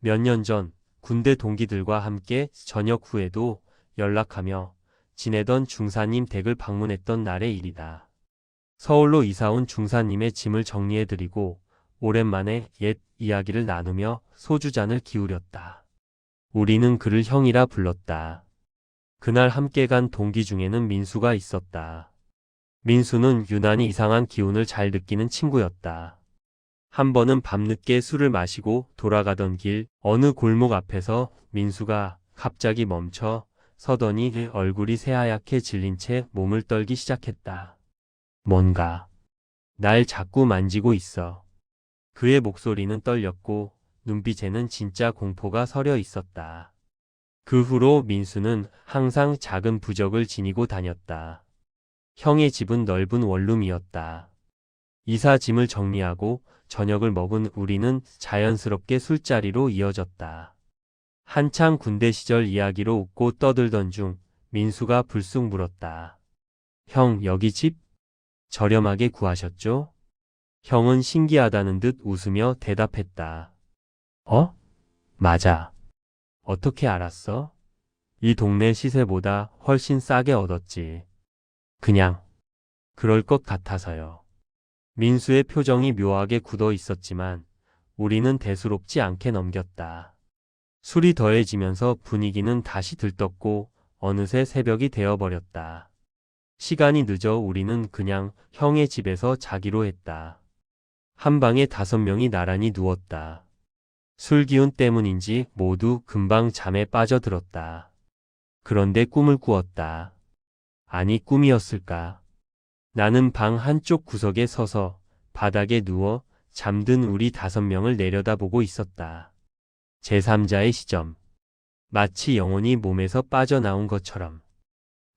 몇 년 전 군대 동기들과 함께 저녁 후에도 연락하며 지내던 중사님 댁을 방문했던 날의 일이다. 서울로 이사온 중사님의 짐을 정리해드리고 오랜만에 옛 이야기를 나누며 소주잔을 기울였다. 우리는 그를 형이라 불렀다. 그날 함께 간 동기 중에는 민수가 있었다. 민수는 유난히 이상한 기운을 잘 느끼는 친구였다. 한 번은 밤늦게 술을 마시고 돌아가던 길 어느 골목 앞에서 민수가 갑자기 멈춰 서더니 얼굴이 새하얗게 질린 채 몸을 떨기 시작했다. 뭔가 날 자꾸 만지고 있어. 그의 목소리는 떨렸고 눈빛에는 진짜 공포가 서려 있었다. 그 후로 민수는 항상 작은 부적을 지니고 다녔다. 형의 집은 넓은 원룸이었다. 이사 짐을 정리하고 저녁을 먹은 우리는 자연스럽게 술자리로 이어졌다. 한창 군대 시절 이야기로 웃고 떠들던 중 민수가 불쑥 물었다. 형, 여기 집 저렴하게 구하셨죠? 형은 신기하다는 듯 웃으며 대답했다. 어? 맞아. 어떻게 알았어? 이 동네 시세보다 훨씬 싸게 얻었지. 그냥 그럴 것 같아서요. 민수의 표정이 묘하게 굳어 있었지만 우리는 대수롭지 않게 넘겼다. 술이 더해지면서 분위기는 다시 들떴고 어느새 새벽이 되어버렸다. 시간이 늦어 우리는 그냥 형의 집에서 자기로 했다. 한 방에 5명이 나란히 누웠다. 술 기운 때문인지 모두 금방 잠에 빠져들었다. 그런데 꿈을 꾸었다. 아니, 꿈이었을까? 나는 방 한쪽 구석에 서서 바닥에 누워 잠든 우리 5명을 내려다보고 있었다. 제3자의 시점. 마치 영혼이 몸에서 빠져나온 것처럼.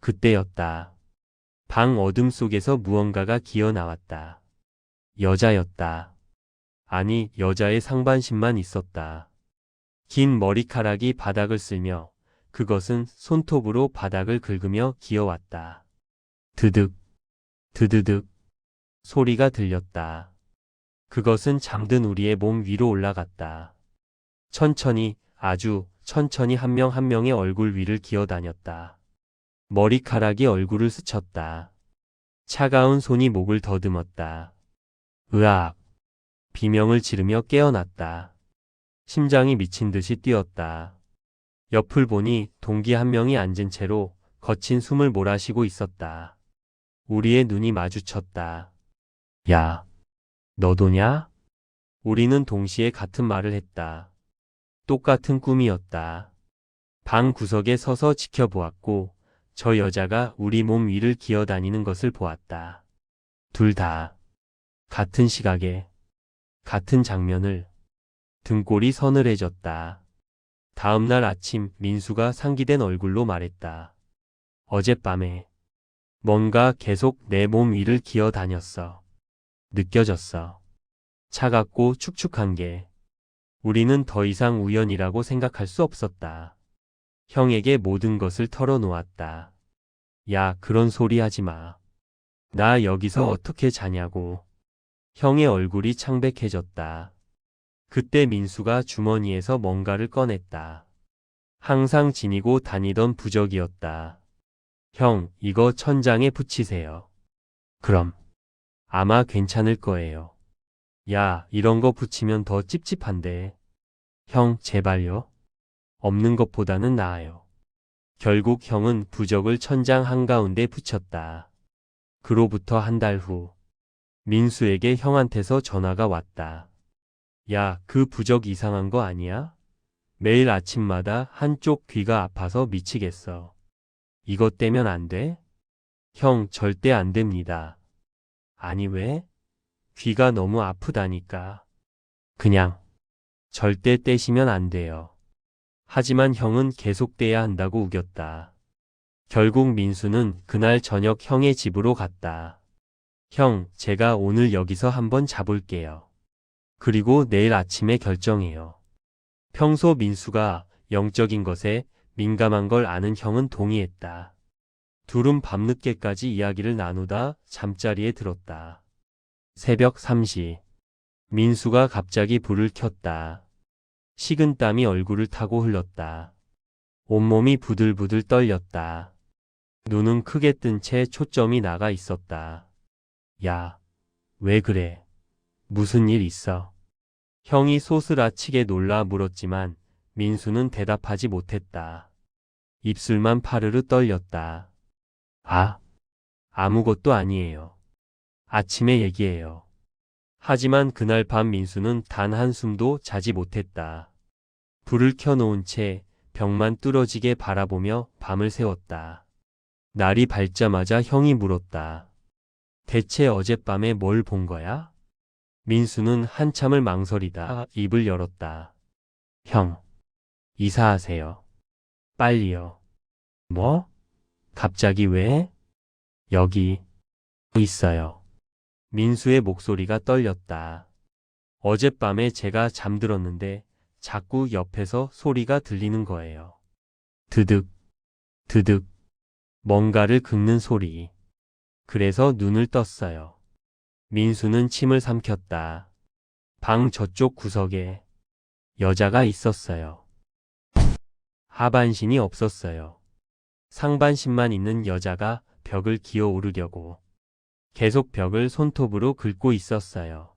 그때였다. 방 어둠 속에서 무언가가 기어 나왔다. 여자였다. 아니, 여자의 상반신만 있었다. 긴 머리카락이 바닥을 쓸며 그것은 손톱으로 바닥을 긁으며 기어왔다. 드득, 드드득 소리가 들렸다. 그것은 잠든 우리의 몸 위로 올라갔다. 천천히, 아주 천천히 한 명 한 명의 얼굴 위를 기어다녔다. 머리카락이 얼굴을 스쳤다. 차가운 손이 목을 더듬었다. 으악! 비명을 지르며 깨어났다. 심장이 미친 듯이 뛰었다. 옆을 보니 동기 한 명이 앉은 채로 거친 숨을 몰아쉬고 있었다. 우리의 눈이 마주쳤다. 야, 너도냐? 우리는 동시에 같은 말을 했다. 똑같은 꿈이었다. 방 구석에 서서 지켜보았고 저 여자가 우리 몸 위를 기어다니는 것을 보았다. 둘 다 같은 시각에 같은 장면을. 등골이 서늘해졌다. 다음날 아침 민수가 상기된 얼굴로 말했다. 어젯밤에 뭔가 계속 내 몸 위를 기어다녔어. 느껴졌어. 차갑고 축축한 게. 우리는 더 이상 우연이라고 생각할 수 없었다. 형에게 모든 것을 털어놓았다. 야, 그런 소리 하지 마. 나 여기서 어떻게 자냐고. 형의 얼굴이 창백해졌다. 그때 민수가 주머니에서 뭔가를 꺼냈다. 항상 지니고 다니던 부적이었다. 형, 이거 천장에 붙이세요. 그럼 아마 괜찮을 거예요. 야, 이런 거 붙이면 더 찝찝한데. 형, 제발요. 없는 것보다는 나아요. 결국 형은 부적을 천장 한가운데 붙였다. 그로부터 한 달 후, 민수에게 형한테서 전화가 왔다. 야, 그 부적 이상한 거 아니야? 매일 아침마다 한쪽 귀가 아파서 미치겠어. 이것 떼면 안 돼? 형, 절대 안 됩니다. 아니, 왜? 귀가 너무 아프다니까. 그냥 절대 떼시면 안 돼요. 하지만 형은 계속 떼야 한다고 우겼다. 결국 민수는 그날 저녁 형의 집으로 갔다. 형, 제가 오늘 여기서 한번 자볼게요. 그리고 내일 아침에 결정해요. 평소 민수가 영적인 것에 민감한 걸 아는 형은 동의했다. 둘은 밤늦게까지 이야기를 나누다 잠자리에 들었다. 새벽 3시. 민수가 갑자기 불을 켰다. 식은땀이 얼굴을 타고 흘렀다. 온몸이 부들부들 떨렸다. 눈은 크게 뜬 채 초점이 나가 있었다. 야, 왜 그래? 무슨 일 있어? 형이 소스라치게 놀라 물었지만 민수는 대답하지 못했다. 입술만 파르르 떨렸다. 아, 아무것도 아니에요. 아침에 얘기해요. 하지만 그날 밤 민수는 단 한숨도 자지 못했다. 불을 켜놓은 채 벽만 뚫어지게 바라보며 밤을 새웠다. 날이 밝자마자 형이 물었다. 대체 어젯밤에 뭘 본 거야? 민수는 한참을 망설이다 입을 열었다. 형, 이사하세요. 빨리요. 뭐? 갑자기 왜? 여기 있어요. 민수의 목소리가 떨렸다. 어젯밤에 제가 잠들었는데 자꾸 옆에서 소리가 들리는 거예요. 드득, 드득, 뭔가를 긁는 소리. 그래서 눈을 떴어요. 민수는 침을 삼켰다. 방 저쪽 구석에 여자가 있었어요. 하반신이 없었어요. 상반신만 있는 여자가 벽을 기어 오르려고 계속 벽을 손톱으로 긁고 있었어요.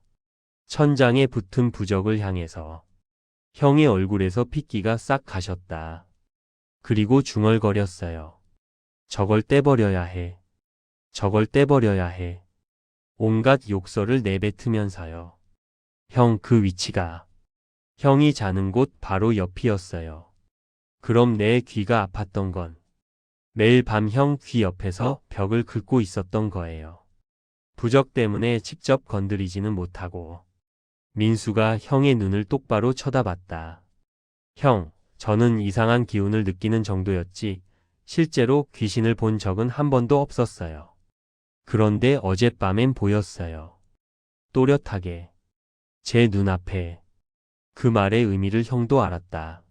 천장에 붙은 부적을 향해서 형의 얼굴에서 핏기가 싹 가셨다. 그리고 중얼거렸어요. 저걸 떼버려야 해. 저걸 떼버려야 해. 온갖 욕설을 내뱉으면서요. 형 그 위치가 형이 자는 곳 바로 옆이었어요. 그럼 내 귀가 아팠던 건 매일 밤 형 귀 옆에서 벽을 긁고 있었던 거예요. 부적 때문에 직접 건드리지는 못하고. 민수가 형의 눈을 똑바로 쳐다봤다. 형, 저는 이상한 기운을 느끼는 정도였지 실제로 귀신을 본 적은 한 번도 없었어요. 그런데 어젯밤엔 보였어요. 또렷하게. 제 눈앞에. 그 말의 의미를 형도 알았다.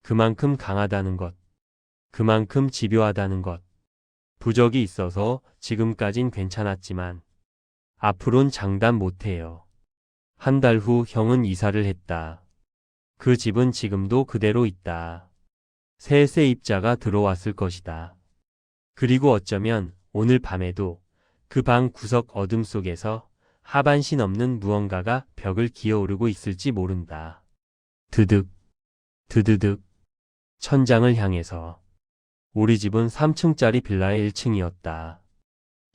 그만큼 강하다는 것. 그만큼 집요하다는 것. 부적이 있어서 지금까진 괜찮았지만 앞으론 장담 못해요. 한 달 후 형은 이사를 했다. 그 집은 지금도 그대로 있다. 새 세입자가 들어왔을 것이다. 그리고 어쩌면 오늘 밤에도 그 방 구석 어둠 속에서 하반신 없는 무언가가 벽을 기어오르고 있을지 모른다. 드득, 드드득, 천장을 향해서. 우리 집은 3층짜리 빌라의 1층이었다.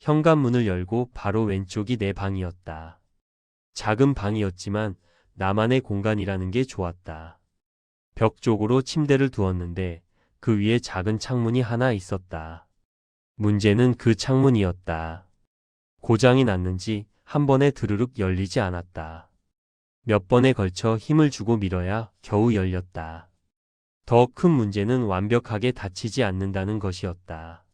현관문을 열고 바로 왼쪽이 내 방이었다. 작은 방이었지만 나만의 공간이라는 게 좋았다. 벽 쪽으로 침대를 두었는데 그 위에 작은 창문이 하나 있었다. 문제는 그 창문이었다. 고장이 났는지 한 번에 드르륵 열리지 않았다. 몇 번에 걸쳐 힘을 주고 밀어야 겨우 열렸다. 더 큰 문제는 완벽하게 닫히지 않는다는 것이었다.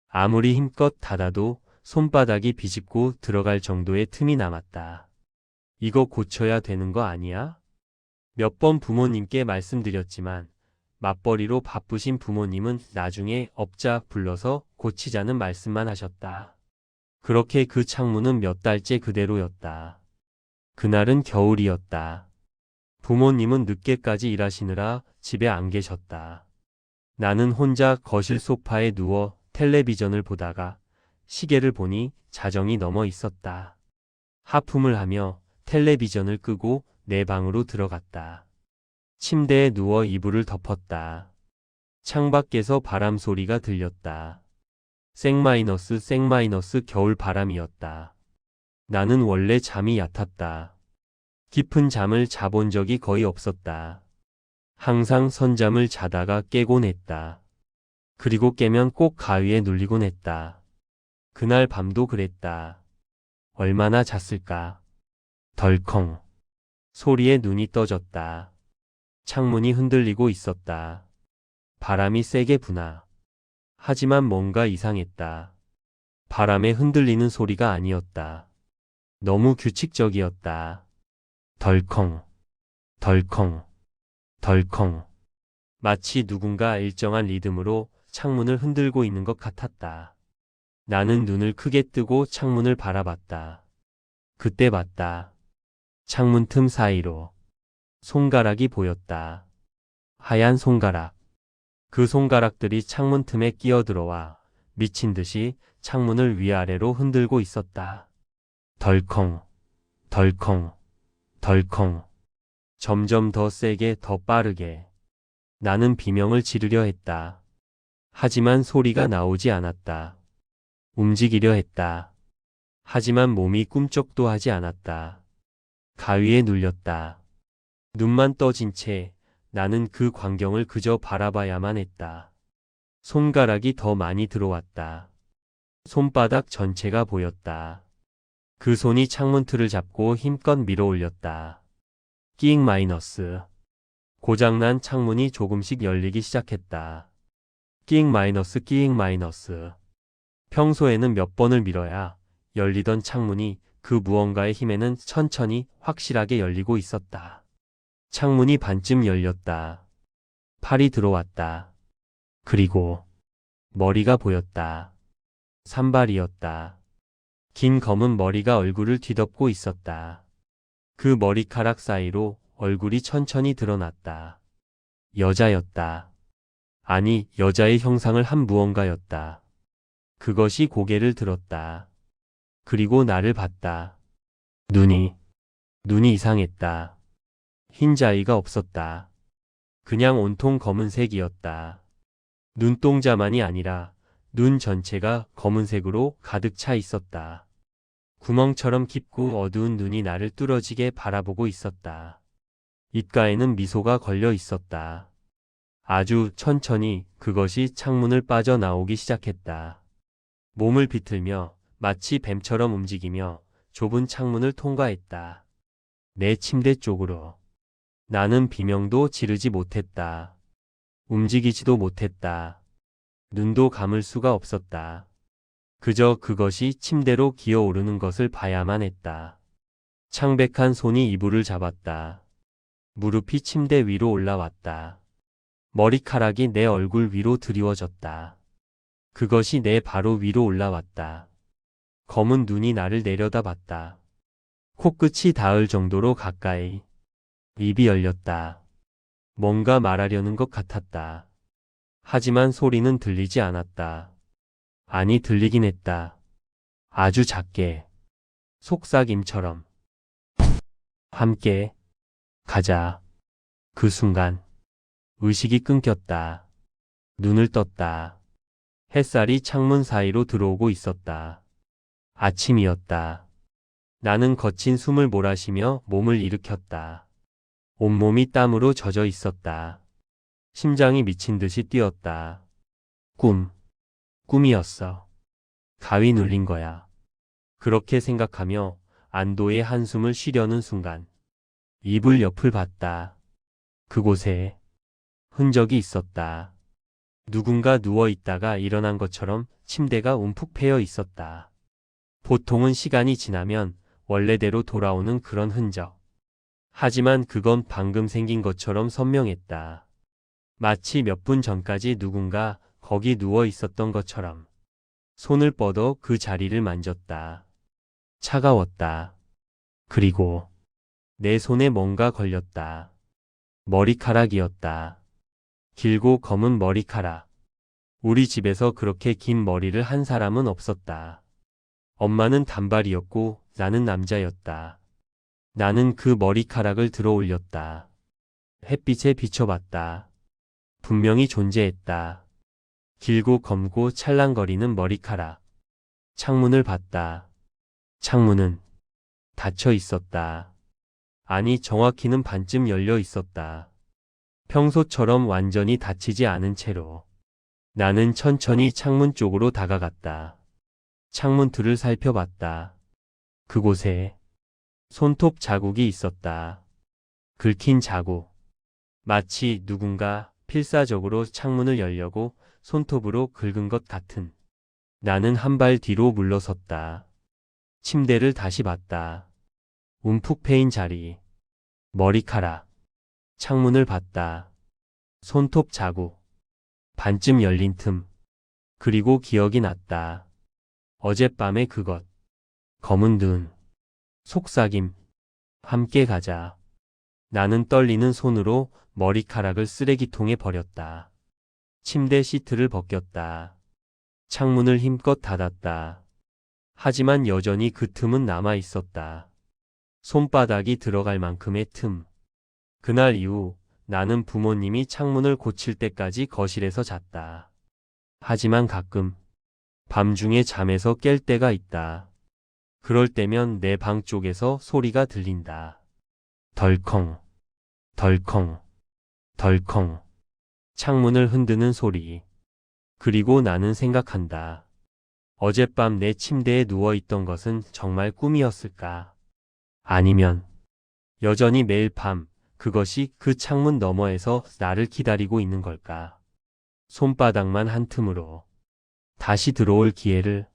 아무리 힘껏 닫아도 손바닥이 비집고 들어갈 정도의 틈이 남았다. 이거 고쳐야 되는 거 아니야? 몇 번 부모님께 말씀드렸지만 맞벌이로 바쁘신 부모님은 나중에 업자 불러서 고치자는 말씀만 하셨다. 그렇게 그 창문은 몇 달째 그대로였다. 그날은 겨울이었다. 부모님은 늦게까지 일하시느라 집에 안 계셨다. 나는 혼자 거실 소파에 누워 텔레비전을 보다가 시계를 보니 자정이 넘어 있었다. 하품을 하며 텔레비전을 끄고 내 방으로 들어갔다. 침대에 누워 이불을 덮었다. 창밖에서 바람 소리가 들렸다. 생마이너스 겨울 바람이었다. 나는 원래 잠이 얕았다. 깊은 잠을 자본 적이 거의 없었다. 항상 선잠을 자다가 깨곤 했다. 그리고 깨면 꼭 가위에 눌리곤 했다. 그날 밤도 그랬다. 얼마나 잤을까? 덜컹. 소리에 눈이 떠졌다. 창문이 흔들리고 있었다. 바람이 세게 부나. 하지만 뭔가 이상했다. 바람에 흔들리는 소리가 아니었다. 너무 규칙적이었다. 덜컹, 덜컹, 덜컹. 마치 누군가 일정한 리듬으로 창문을 흔들고 있는 것 같았다. 나는 눈을 크게 뜨고 창문을 바라봤다. 그때 봤다. 창문 틈 사이로 손가락이 보였다. 하얀 손가락. 그 손가락들이 창문 틈에 끼어들어와 미친 듯이 창문을 위아래로 흔들고 있었다. 덜컹, 덜컹, 덜컹. 점점 더 세게, 더 빠르게. 나는 비명을 지르려 했다. 하지만 소리가 나오지 않았다. 움직이려 했다. 하지만 몸이 꿈쩍도 하지 않았다. 가위에 눌렸다. 눈만 떠진 채 나는 그 광경을 그저 바라봐야만 했다. 손가락이 더 많이 들어왔다. 손바닥 전체가 보였다. 그 손이 창문틀을 잡고 힘껏 밀어 올렸다. 끼잉 마이너스. 고장난 창문이 조금씩 열리기 시작했다. 끼잉 마이너스, 끼잉 마이너스. 평소에는 몇 번을 밀어야 열리던 창문이 그 무언가의 힘에는 천천히 확실하게 열리고 있었다. 창문이 반쯤 열렸다. 팔이 들어왔다. 그리고 머리가 보였다. 산발이었다. 긴 검은 머리가 얼굴을 뒤덮고 있었다. 그 머리카락 사이로 얼굴이 천천히 드러났다. 여자였다. 아니, 여자의 형상을 한 무언가였다. 그것이 고개를 들었다. 그리고 나를 봤다. 눈이 이상했다. 흰자위가 없었다. 그냥 온통 검은색이었다. 눈동자만이 아니라 눈 전체가 검은색으로 가득 차 있었다. 구멍처럼 깊고 어두운 눈이 나를 뚫어지게 바라보고 있었다. 입가에는 미소가 걸려 있었다. 아주 천천히 그것이 창문을 빠져나오기 시작했다. 몸을 비틀며 마치 뱀처럼 움직이며 좁은 창문을 통과했다. 내 침대 쪽으로. 나는 비명도 지르지 못했다. 움직이지도 못했다. 눈도 감을 수가 없었다. 그저 그것이 침대로 기어오르는 것을 봐야만 했다. 창백한 손이 이불을 잡았다. 무릎이 침대 위로 올라왔다. 머리카락이 내 얼굴 위로 드리워졌다. 그것이 내 바로 위로 올라왔다. 검은 눈이 나를 내려다봤다. 코끝이 닿을 정도로 가까이. 입이 열렸다. 뭔가 말하려는 것 같았다. 하지만 소리는 들리지 않았다. 아니, 들리긴 했다. 아주 작게. 속삭임처럼. 함께 가자. 그 순간 의식이 끊겼다. 눈을 떴다. 햇살이 창문 사이로 들어오고 있었다. 아침이었다. 나는 거친 숨을 몰아쉬며 몸을 일으켰다. 온몸이 땀으로 젖어 있었다. 심장이 미친 듯이 뛰었다. 꿈이었어. 가위 눌린 거야. 그렇게 생각하며 안도의 한숨을 쉬려는 순간 이불 옆을 봤다. 그곳에 흔적이 있었다. 누군가 누워 있다가 일어난 것처럼 침대가 움푹 패여 있었다. 보통은 시간이 지나면 원래대로 돌아오는 그런 흔적. 하지만 그건 방금 생긴 것처럼 선명했다. 마치 몇 분 전까지 누군가 거기 누워 있었던 것처럼. 손을 뻗어 그 자리를 만졌다. 차가웠다. 그리고 내 손에 뭔가 걸렸다. 머리카락이었다. 길고 검은 머리카락. 우리 집에서 그렇게 긴 머리를 한 사람은 없었다. 엄마는 단발이었고 나는 남자였다. 나는 그 머리카락을 들어 올렸다. 햇빛에 비춰봤다. 분명히 존재했다. 길고 검고 찰랑거리는 머리카락. 창문을 봤다. 창문은 닫혀 있었다. 아니, 정확히는 반쯤 열려 있었다. 평소처럼 완전히 닫히지 않은 채로. 나는 천천히 창문 쪽으로 다가갔다. 창문 틀을 살펴봤다. 그곳에 손톱 자국이 있었다. 긁힌 자국. 마치 누군가 필사적으로 창문을 열려고 손톱으로 긁은 것 같은. 나는 한 발 뒤로 물러섰다. 침대를 다시 봤다. 움푹 패인 자리. 머리카락. 창문을 봤다. 손톱 자국. 반쯤 열린 틈. 그리고 기억이 났다. 어젯밤의 그것. 검은 눈. 속삭임. 함께 가자. 나는 떨리는 손으로 머리카락을 쓰레기통에 버렸다. 침대 시트를 벗겼다. 창문을 힘껏 닫았다. 하지만 여전히 그 틈은 남아 있었다. 손바닥이 들어갈 만큼의 틈. 그날 이후 나는 부모님이 창문을 고칠 때까지 거실에서 잤다. 하지만 가끔 밤중에 잠에서 깰 때가 있다. 그럴 때면 내 방 쪽에서 소리가 들린다. 덜컹, 덜컹, 덜컹. 창문을 흔드는 소리. 그리고 나는 생각한다. 어젯밤 내 침대에 누워 있던 것은 정말 꿈이었을까? 아니면 여전히 매일 밤 그것이 그 창문 너머에서 나를 기다리고 있는 걸까? 손바닥만 한 틈으로 다시 들어올 기회를